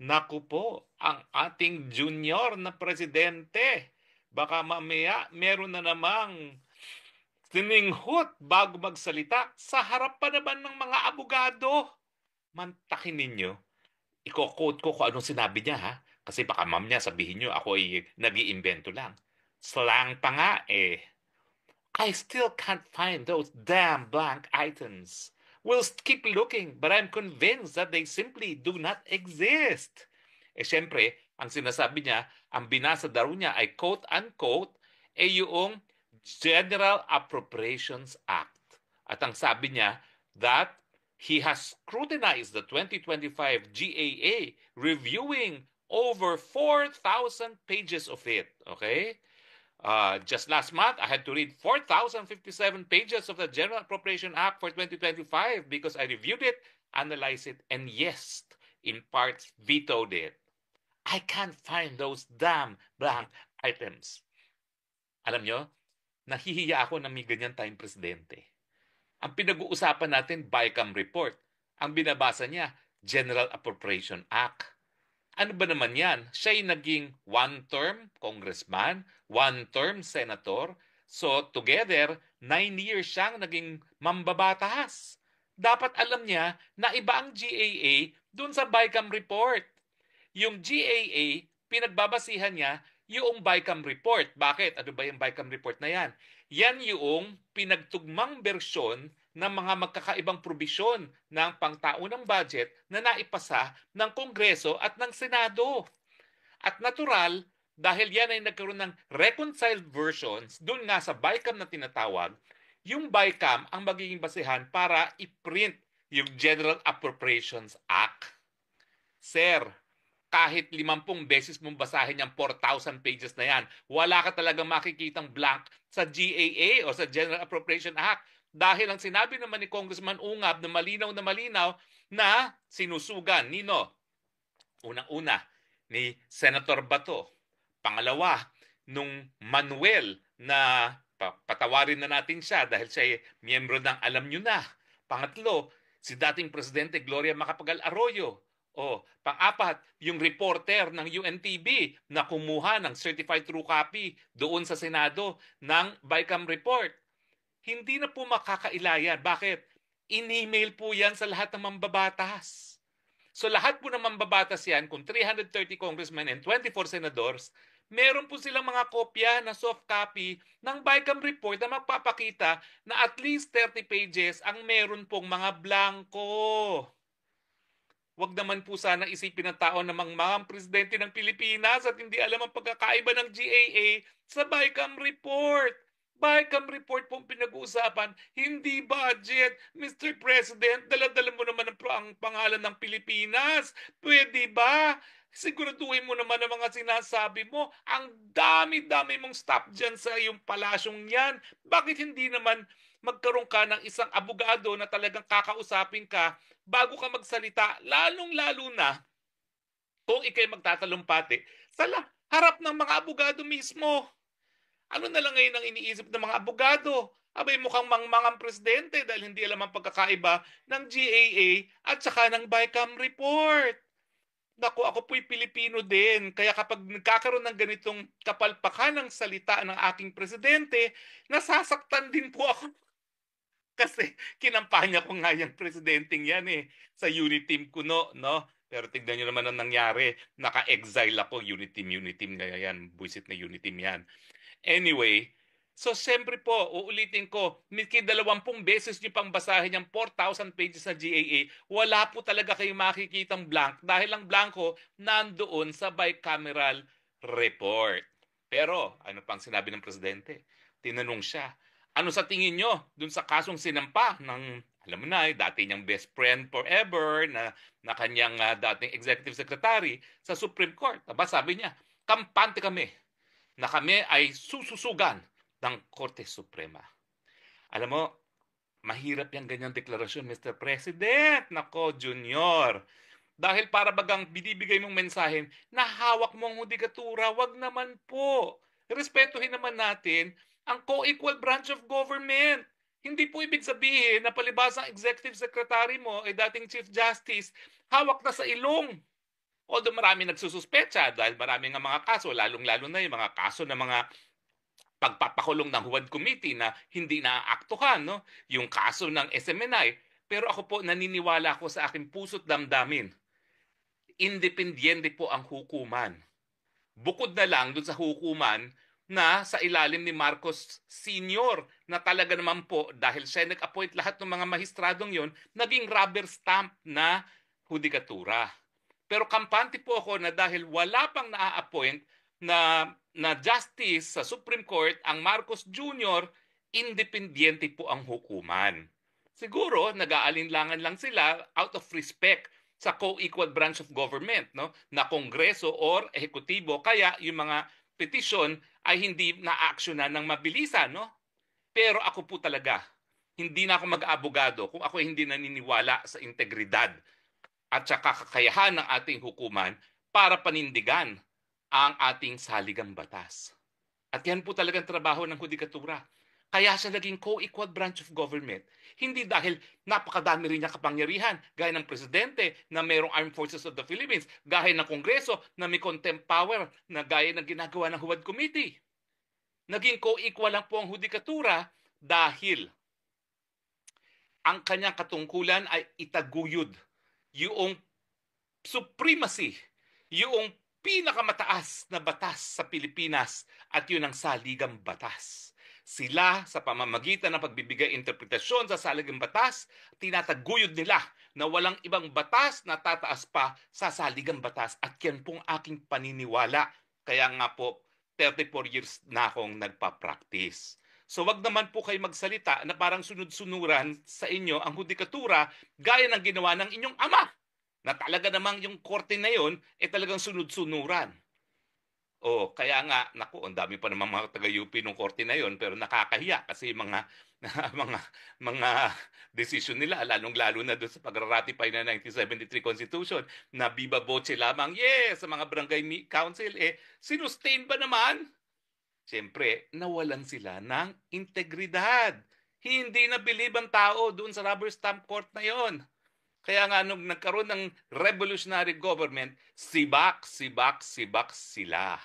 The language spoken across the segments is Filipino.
Naku po, ang ating junior na presidente. Baka mamaya meron na namang tininghot bago magsalita sa harap pa naman ng mga abogado. Mantakin ninyo. Iko-quote ko kung anong sinabi niya ha. Kasi baka mamaya sabihin niyo ako ay nag-iimbento lang. Slang pa nga eh. I still can't find those damn blank items. We'll keep looking, but I'm convinced that they simply do not exist. Eh syempre, ang sinasabi niya, ang binasa daw niya ay quote-unquote, yung General Appropriations Act. At ang sabi niya that he has scrutinized the 2025 GAA, reviewing over 4,000 pages of it. Okay? Just last month, I had to read 4,057 pages of the General Appropriation Act for 2025 because I reviewed it, analyzed it, and yes, in parts vetoed it. I can't find those damn blank items. Alam nyo, nahihiya ako na may ganyan tayong presidente. Ang pinag-uusapan natin, BICAM report. Ang binabasa niya, General Appropriation Act. Ano ba naman yan? Siya'y naging one-term congressman, one-term senator. So together, 9 years siyang naging mambabatas. Dapat alam niya na iba ang GAA dun sa BICAM report. Yung GAA, pinagbabasihan niya yung BICAM report. Bakit? Ano ba yung BICAM report na yan? Yan yung pinagtugmang bersyon ng mga magkakaibang probisyon ng pangtaunang budget na naipasa ng Kongreso at ng Senado. At natural, dahil yan ay nagkaroon ng reconciled versions, dun nga sa BICAM na tinatawag, yung BICAM ang magiging basehan para i-print yung General Appropriations Act. Sir, kahit 50 beses mong basahin yung 4,000 pages na yan, wala ka talagang makikitang blank sa GAA o sa General Appropriation Act. Dahil ang sinabi naman ni Congressman Ungab na malinaw na sinusugan, nino? Unang-una, ni Senator Bato. Pangalawa, nung Manuel na patawarin na natin siya dahil siya ay miyembro ng Alam Nyo Na. Pangatlo, si dating Presidente Gloria Macapagal Arroyo. O, pang-apat, yung reporter ng UNTV na kumuha ng certified true copy doon sa Senado ng BICAM report. Hindi na po makakailayan. Bakit? In-email po yan sa lahat ng mambabatas. So lahat po ng mambabatas yan, kung 330 congressmen and 24 senadors, meron po silang mga kopya na soft copy ng BICAM report na magpapakita na at least 30 pages ang meron pong mga blanco. Wag naman po sana isipin ng tao na mga presidente ng Pilipinas at hindi alam ang pagkakaiba ng GAA sa BICAM report. BICAM report pong pinag-uusapan, hindi budget. Mr. President, dala-dala mo naman ang pangalan ng Pilipinas. Pwede ba? Siguraduhin mo naman ang mga sinasabi mo. Ang dami-dami mong staff dyan sa iyong palasyong yan. Bakit hindi naman magkaroon ka ng isang abogado na talagang kakausapin ka bago ka magsalita, lalong-lalo na kung ikay magtatalumpati sa harap ng mga abogado mismo. Ano na lang ngayon ang iniisip ng mga abogado? Abay mukhang mangmangang presidente dahil hindi alam ang pagkakaiba ng GAA at saka ng BICAM report. Naku, ako po'y Pilipino din. Kaya kapag nagkakaroon ng ganitong kapalpakan ng salita ng aking presidente, nasasaktan din po ako. Kasi kinampanya ko nga yung presidenteng yan sa unit team ko no. Pero tignan nyo naman ang nangyari. Naka-exile ako, unit team na yan. Buisit na unit team yan. Anyway, so siyempre po, uulitin ko, miki 20 beses nyo pang basahin yung 4,000 pages na GAA, wala po talaga kayong makikitang blank dahil ang blanco nandoon sa bicameral report. Pero, ano pang sinabi ng presidente? Tinanong siya, ano sa tingin nyo dun sa kasong sinampa ng, alam mo na, dati niyang best friend forever na kanyang dating executive secretary sa Supreme Court? Aba, sabi niya, kampante kami na kami ay sususugan ng Korte Suprema. Alam mo, mahirap yung ganyang deklarasyon, Mr. President. Nako, Junior. Dahil para bagang binibigay mong mensahe na hawak mo ang hudikatura, wag naman po. Respetuhin naman natin ang co-equal branch of government. Hindi po ibig sabihin na palibas ang executive secretary mo ay dating Chief Justice, hawak na sa ilong Although marami nagsususpecha dahil marami nga mga kaso, lalong-lalo na yung mga kaso ng mga pagpapakulong ng Huwad Committee na hindi naaaktuhan, no? Yung kaso ng SMNI. Pero ako po, naniniwala ako sa aking puso't damdamin. Independyente po ang hukuman. Bukod na lang dun sa hukuman na sa ilalim ni Marcos Sr. na talaga naman po dahil siya nag-appoint lahat ng mga mahistradong yon, naging rubber stamp na hudikatura. Pero kampante po ako na dahil wala pang naa-appoint na justice sa Supreme Court ang Marcos Jr., independyente po ang hukuman. Siguro nag-aalinlangan lang sila out of respect sa co-equal branch of government, no, na kongreso or ehekutibo, kaya yung mga petisyon ay hindi na-actionan ng mabilisan, no? Pero ako po talaga, hindi na ako mag-aabogado kung ako hindi naniniwala sa integridad at saka kakayahan ng ating hukuman para panindigan ang ating saligang batas. At yan po talagang trabaho ng hudikatura. Kaya siya naging co-equal branch of government. Hindi dahil napakadami rin niya kapangyarihan, gaya ng presidente na mayroong Armed Forces of the Philippines, gaya ng Kongreso na may contempt power na gaya ng ginagawa ng Huwad Committee. Naging co-equal lang po ang hudikatura dahil ang kanyang katungkulan ay itaguyod yung supremacy, yung pinakamataas na batas sa Pilipinas at yun ang saligang batas. Sila sa pamamagitan ng pagbibigay interpretasyon sa saligang batas, tinataguyod nila na walang ibang batas na tataas pa sa saligang batas at yan pong aking paniniwala. Kaya nga po 34 years na akong nagpa-practice. So wag naman po kayo magsalita na parang sunod-sunuran sa inyo ang hudikatura gaya ng ginawa ng inyong ama na talaga namang yung korte na yon talagang sunod-sunuran. Kaya nga, naku, ang dami pa naman mga taga-UP ng korte na yon pero nakakahiya kasi mga mga decision nila, lalong-lalo na doon sa pag-ratify na 1973 Constitution na viva voce lamang, yes, sa mga barangay council, sinustain ba naman? Siyempre, nawalan sila ng integridad. Hindi na believe ang tao doon sa rubber stamp court na yon. Kaya nga nung nagkaroon ng revolutionary government, sibak sila.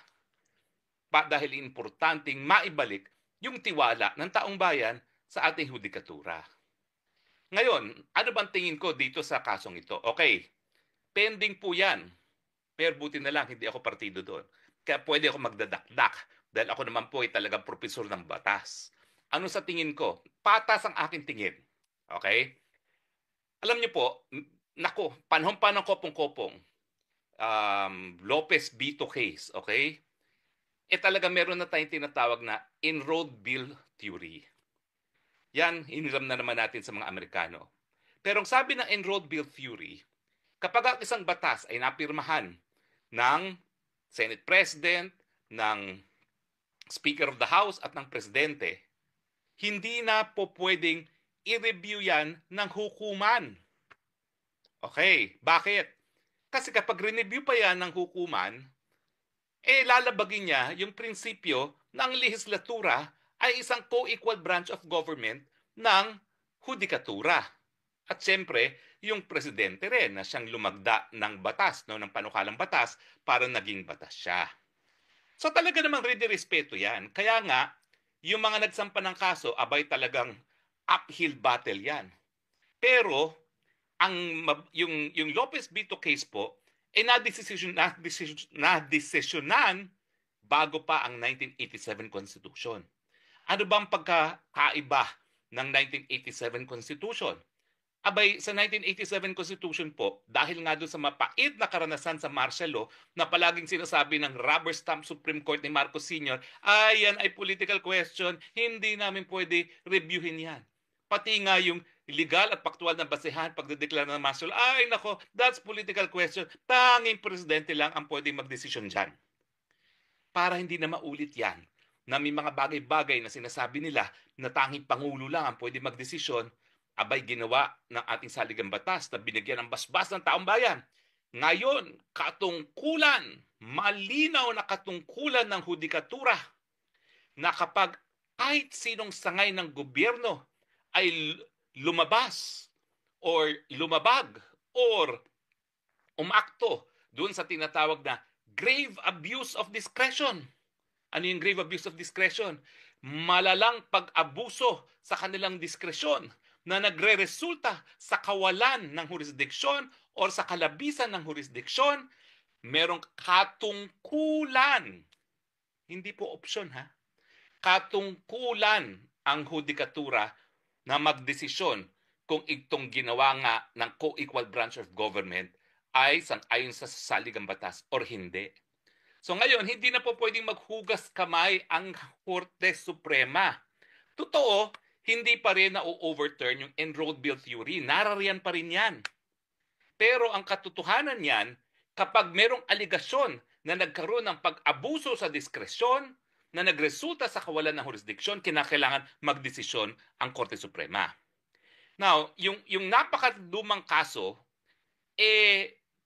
Dahil importanteng maibalik yung tiwala ng taong bayan sa ating hudikatura. Ngayon, ano bang tingin ko dito sa kasong ito? Okay, pending po yan. Pero buti na lang, hindi ako partido doon. Kaya pwede ako magdadakdak dahil ako naman po ay talagang propesor ng batas. Ano sa tingin ko? Patas ang aking tingin. Okay? Alam niyo po, naku, panahon pa ng kopong-kopong, Lopez Bito case, okay? Talaga meron na tayong tinatawag na enrolled bill theory. Yan, hiniram na naman natin sa mga Amerikano. Pero ang sabi ng enrolled bill theory, kapag ang isang batas ay napirmahan ng Senate President, ng Speaker of the House at ng Presidente, hindi na po pwedeng i-review yan ng hukuman. Okay, bakit? Kasi kapag re-review pa yan ng hukuman, lalabagin niya yung prinsipyo ng lehislatura ay isang co-equal branch of government ng hudikatura. At siyempre, yung presidente rin na siyang lumagda ng batas, no, ng panukalang batas para naging batas siya. So talaga namang respeto yan. Kaya nga, yung mga nagsampa ng kaso, abay talagang uphill battle yan. Pero yung Lopez Bito case po na-desisyonan bago pa ang 1987 Constitution. Ano bang pagkakaiba ng 1987 Constitution? Abay, sa 1987 Constitution po, dahil nga doon sa mapait na karanasan sa martial law na palaging sinasabi ng rubber stamp Supreme Court ni Marcos Sr., yan ay political question, hindi namin pwede reviewin yan. Pati nga yung legal at faktual na basehan pagdedeklara ng martial law, ay nako, that's political question. Tanging presidente lang ang pwedeng magdesisyon dyan. Para hindi na maulit yan, na may mga bagay-bagay na sinasabi nila na tanging Pangulo lang ang pwede magdesisyon, abay ginawa ng ating saligang batas na binigyan ng basbas ng taong bayan. Ngayon, katungkulan, malinaw na katungkulan ng hudikatura na kapag kahit sinong sangay ng gobyerno ay lumabas or lumabag or umakto doon sa tinatawag na grave abuse of discretion. Ano yung grave abuse of discretion? Malalang pag-abuso sa kanilang diskresyon na nagre-resulta sa kawalan ng jurisdiksyon o sa kalabisan ng jurisdiksyon, merong katungkulan. Hindi po opsyon ha. Katungkulan ang hudikatura na magdesisyon kung itong ginawa nga ng co-equal branch of government ay sang-ayon sa saligang batas or hindi. So ngayon, hindi na po pwedeng maghugas kamay ang Korte Suprema. Totoo, hindi pa rin na-overturn yung enrolled bill theory. Narariyan pa rin yan. Pero ang katotohanan niyan, kapag merong aligasyon na nagkaroon ng pag-abuso sa diskresyon na nagresulta sa kawalan ng jurisdiksyon, kinakailangan magdesisyon ang Korte Suprema. Now, yung napakadumang kaso,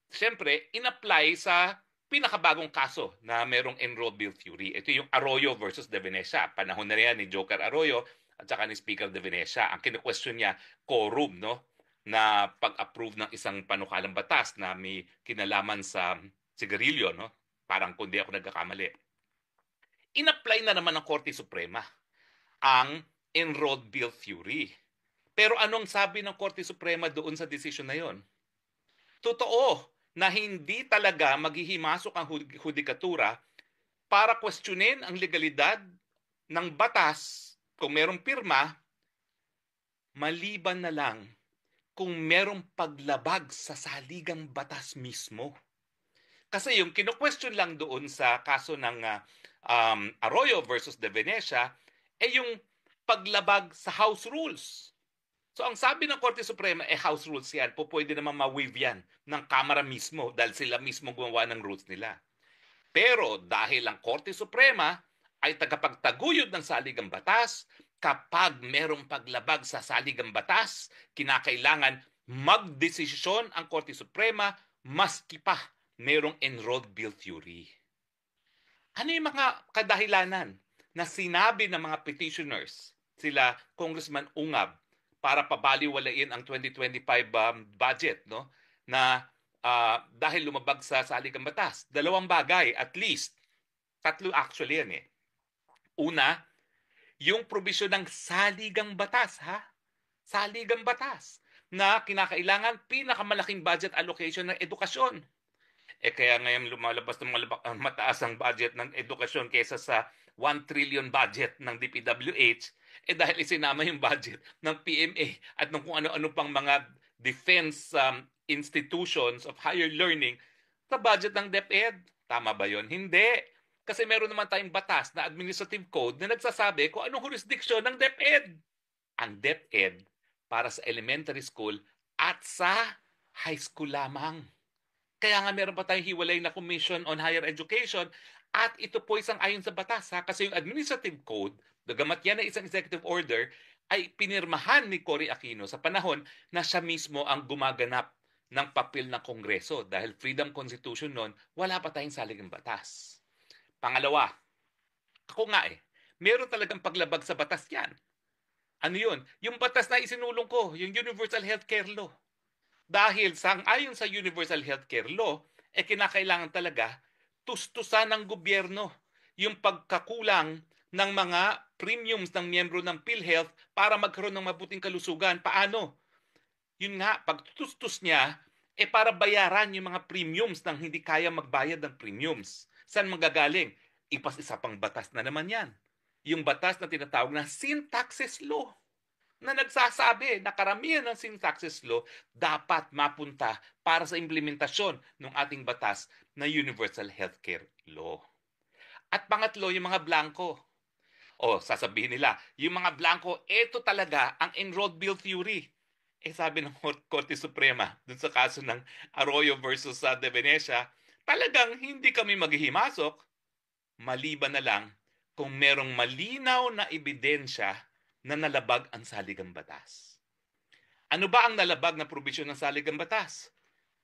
siyempre, in-apply sa pinakabagong kaso na merong enrolled bill theory. Ito yung Arroyo versus De Venecia. Panahon na yan ni Joker Arroyo at saka ni Speaker De Venecia. Ang kinu-question niya, quorum, no? Na pag-approve ng isang panukalang batas na may kinalaman sa sigarilyo, no? Parang kundi ako nagkakamali. In-apply na naman ng Korte Suprema ang enrolled bill theory. Pero anong sabi ng Korte Suprema doon sa decision na yon? Totoo na hindi talaga maghihimasok ang hudikatura para questionin ang legalidad ng batas kung merong pirma, maliban na lang kung merong paglabag sa saligang batas mismo. Kasi yung kino-question lang doon sa kaso ng Arroyo versus De Venecia yung paglabag sa House rules. So ang sabi ng Korte Suprema, House rules yan, po pwede naman ma-waive yan ng Kamara mismo dahil sila mismo gumawa ng rules nila. Pero dahil ang Korte Suprema ay tagapagtaguyod ng saligang batas, kapag merong paglabag sa saligang batas, kinakailangan magdesisyon ang Korte Suprema maski pa merong enrolled bill theory. Ano yung mga kadahilanan na sinabi ng mga petitioners, sila Congressman Ungab, para pabaliwalain ang 2025 budget, no? Na dahil lumabag sa saligang batas. Dalawang bagay, at least. Tatlo actually yan eh. Una, yung provision ng saligang batas, ha? Saligang batas na kinakailangan pinakamalaking budget allocation ng edukasyon. Kaya ngayon lumalabas ng mataas ang budget ng edukasyon kaysa sa 1 trillion budget ng DPWH, dahil isinama yung budget ng PMA at ng kung ano-ano pang mga defense institutions of higher learning sa budget ng DepEd. Tama ba yon? Hindi. Kasi meron naman tayong batas na administrative code na nagsasabi kung anong jurisdiction ng DepEd. Ang DepEd para sa elementary school at sa high school lamang. Kaya nga meron pa tayong hiwalay na Commission on Higher Education at ito po isang ayon sa batas ha? Kasi yung administrative code, bagamat yan ay isang executive order, ay pinirmahan ni Cory Aquino sa panahon na siya mismo ang gumaganap ng papel ng Kongreso dahil Freedom Constitution noon, wala pa tayong saligang batas. Pangalawa, ako nga meron talagang paglabag sa batas yan. Ano yun? Yung batas na isinulong ko, yung Universal Healthcare Law. Dahil sang-ayon sa Universal Healthcare Law, kinakailangan talaga tustusan ng gobyerno yung pagkakulang ng mga premiums ng miyembro ng PhilHealth para magkaroon ng mabuting kalusugan. Paano? Yun nga, pagtustos niya, para bayaran yung mga premiums nang hindi kaya magbayad ng premiums. Saan manggagaling? Ipas-isa pang batas na naman yan. Yung batas na tinatawag na Sin Taxes Law, na nagsasabi na karamihan ng sin taxes law dapat mapunta para sa implementasyon ng ating batas na Universal Healthcare Law. At pangatlo, yung mga blanco. Sasabihin nila, yung mga blanco, ito talaga ang enrolled bill theory. Sabi ng Korte Suprema, dun sa kaso ng Arroyo versus De Venecia, talagang hindi kami maghihimasok, maliban na lang kung merong malinaw na ebidensya na nalabag ang saligang batas. Ano ba ang nalabag na probisyon ng saligang batas?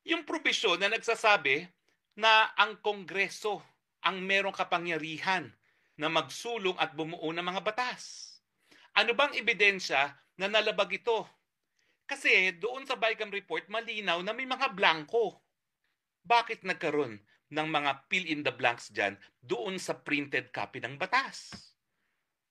Yung probisyon na nagsasabi na ang Kongreso ang merong kapangyarihan na magsulong at bumuo ng mga batas. Ano bang ebidensya na nalabag ito? Kasi doon sa BICAM report, malinaw na may mga blanco. bakit nagkaroon ng mga fill in the blanks dyan doon sa printed copy ng batas?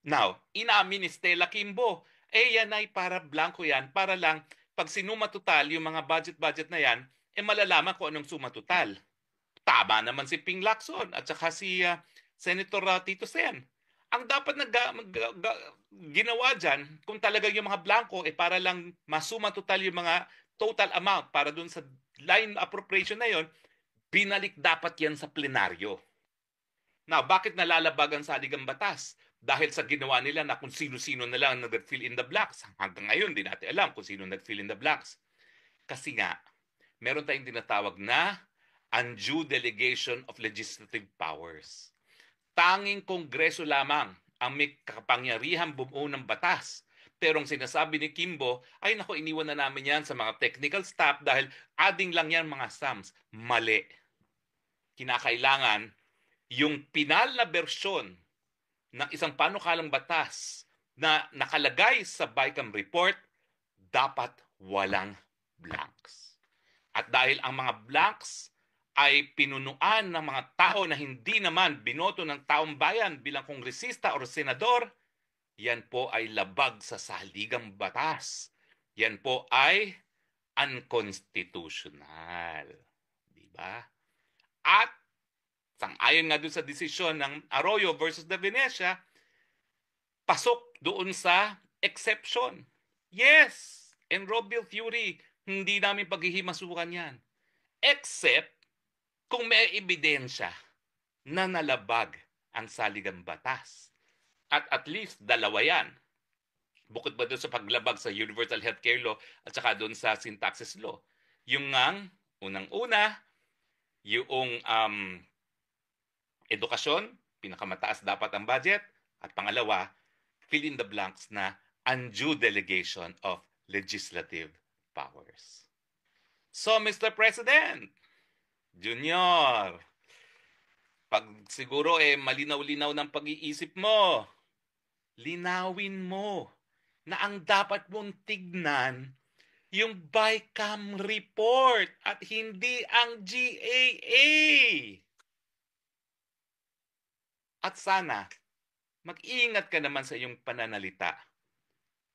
Now, inamin ni Stella Kimbo, yan ay para blanco yan, para lang pag sinuma total yung mga budget na yan, malalaman ko anong suma total. Tama naman si Ping Lacson at saka si Senator Tito Sen. Ang dapat ginawa dyan, kung talaga yung mga blanco, para lang masuma total yung mga total amount para dun sa line appropriation na yon, binalik dapat yan sa plenaryo. Now, bakit nalalabag ang saligang batas? Dahil sa ginawa nila na kung sino-sino na lang nag-fill in the blanks. Hanggang ngayon, di natin alam kung sino nag-fill in the blanks. Kasi nga, meron tayong tinatawag na undue delegation of legislative powers. Tanging kongreso lamang ang may kapangyarihan bumuo ng batas. Pero ang sinasabi ni Kimbo, ay nako, iniwan na namin yan sa mga technical staff dahil adding lang yan mga sums. Mali. Kinakailangan yung pinal na bersyon ng isang panukalang batas na nakalagay sa BICAM report, dapat walang blanks. At dahil ang mga blanks ay pinunuan ng mga tao na hindi naman binoto ng taong bayan bilang kongresista o senador, yan po ay labag sa saligang batas. Yan po ay unconstitutional. Diba? At sang-ayon nga doon sa desisyon ng Arroyo versus the Venecia, pasok doon sa exception. Yes, and Robil Fury, hindi namin paghihimasukan yan. Except kung may ebidensya na nalabag ang saligang batas. At least dalawa yan. Bukod ba doon sa paglabag sa Universal Healthcare Law at saka doon sa Sin Taxes Law. Yung ngang, unang-una, yung edukasyon, pinakamataas dapat ang budget. At pangalawa, fill in the blanks na undue delegation of legislative powers. So, Mr. President, Junior, pag siguro malinaw-linaw ng pag-iisip mo, linawin mo na ang dapat mong tignan yung BICAM report at hindi ang GAA. At sana, mag-iingat ka naman sa iyong pananalita.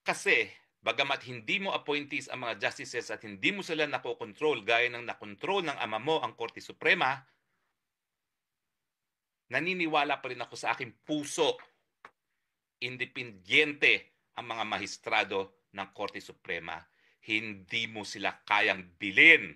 Kasi, bagamat hindi mo appointees ang mga justices at hindi mo sila nakokontrol gaya ng nakontrol ng ama mo ang Korte Suprema, naniniwala pa rin ako sa aking puso, independyente ang mga mahistrado ng Korte Suprema. Hindi mo sila kayang bilin